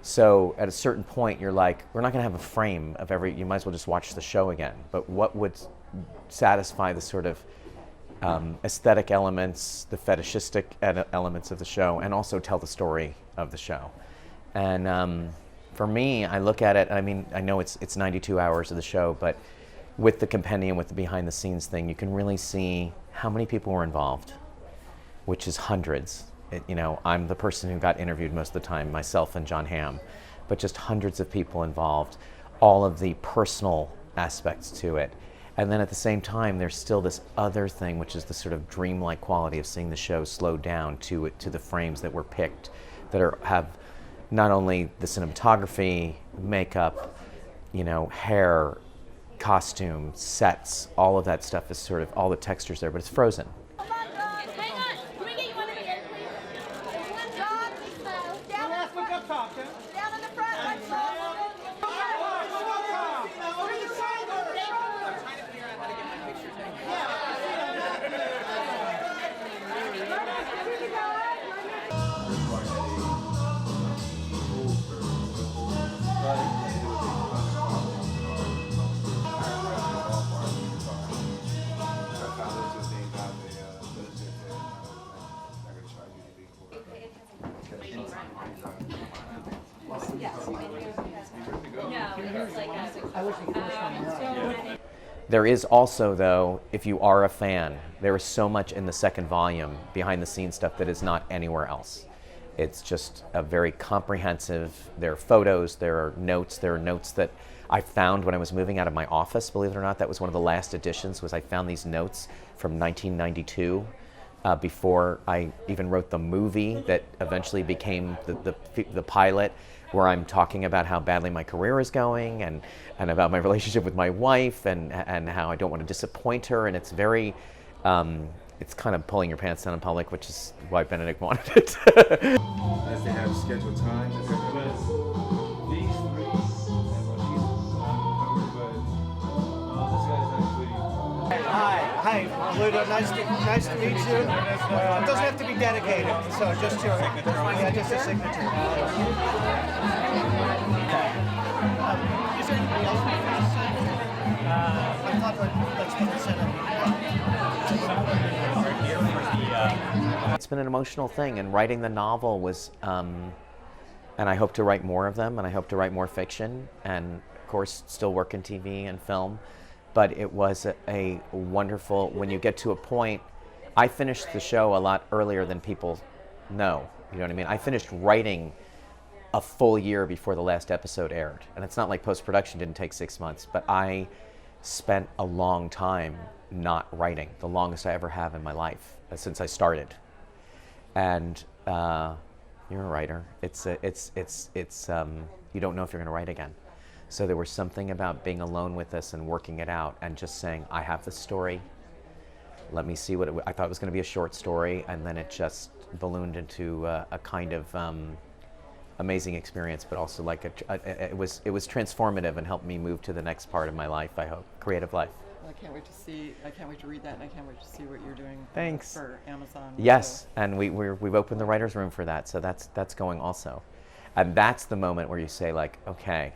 So at a certain point, you're like, we're not going to have a frame of every, you might as well just watch the show again. But what would satisfy the sort of aesthetic elements, the fetishistic elements of the show, and also tell the story of the show? And for me, I look at it, I mean, I know it's 92 hours of the show, but with the Compendium, with the behind the scenes thing, you can really see how many people were involved, which is hundreds. You know, I'm the person who got interviewed most of the time, myself and Jon Hamm, but just hundreds of people involved, all of the personal aspects to it. And then at the same time, there's still this other thing, which is the sort of dreamlike quality of seeing the show slowed down to the frames that were picked, that have not only the cinematography, makeup, you know, hair, costume, sets, all of that stuff is sort of, all the textures there, but it's frozen. There is also, though, if you are a fan, there is so much in the second volume, behind the scenes stuff, that is not anywhere else. It's just a very comprehensive, there are photos, there are notes that I found when I was moving out of my office, believe it or not. That was one of the last additions, was I found these notes from 1992, before I even wrote the movie that eventually became the pilot, where I'm talking about how badly my career is going, and about my relationship with my wife, and how I don't want to disappoint her, and it's very, it's kind of pulling your pants down in public, which is why Benedict wanted it. As they have scheduled times, these three, Hi, Ludo. Nice to meet you. It doesn't have to be dedicated, so just your signature. Yeah, just a signature. Is there anything else we can say? I thought let's put this in. It's been an emotional thing, and writing the novel was, and I hope to write more of them, and I hope to write more fiction, and of course still work in TV and film. But it was a wonderful, when you get to a point, I finished the show a lot earlier than people know, you know what I mean? I finished writing a full year before the last episode aired. And it's not like post-production didn't take 6 months, but I spent a long time not writing, the longest I ever have in my life, since I started. And you're a writer. You don't know if you're gonna write again. So there was something about being alone with this and working it out and just saying, I have this story, let me see what I thought it was going to be a short story, and then it just ballooned into a kind of amazing experience, but also like it was transformative and helped me move to the next part of my life, I hope, creative life. I can't wait to see, I can't wait to read that, and I can't wait to see what you're doing. Thanks. For Amazon. Yes, and we've opened the writer's room for that, so that's going also. And that's the moment where you say, like, okay,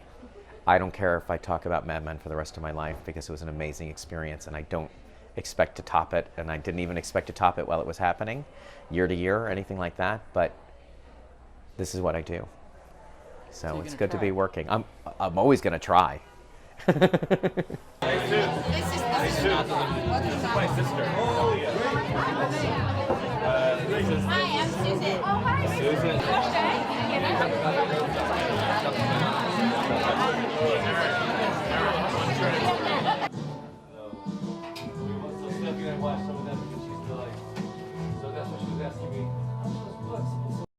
I don't care if I talk about Mad Men for the rest of my life, because it was an amazing experience, and I don't expect to top it, and I didn't even expect to top it while it was happening, year to year or anything like that, but this is what I do. So it's good to be working. I'm always going to try. This is my sister. Hi, I'm Susan. Oh, hi, Susan.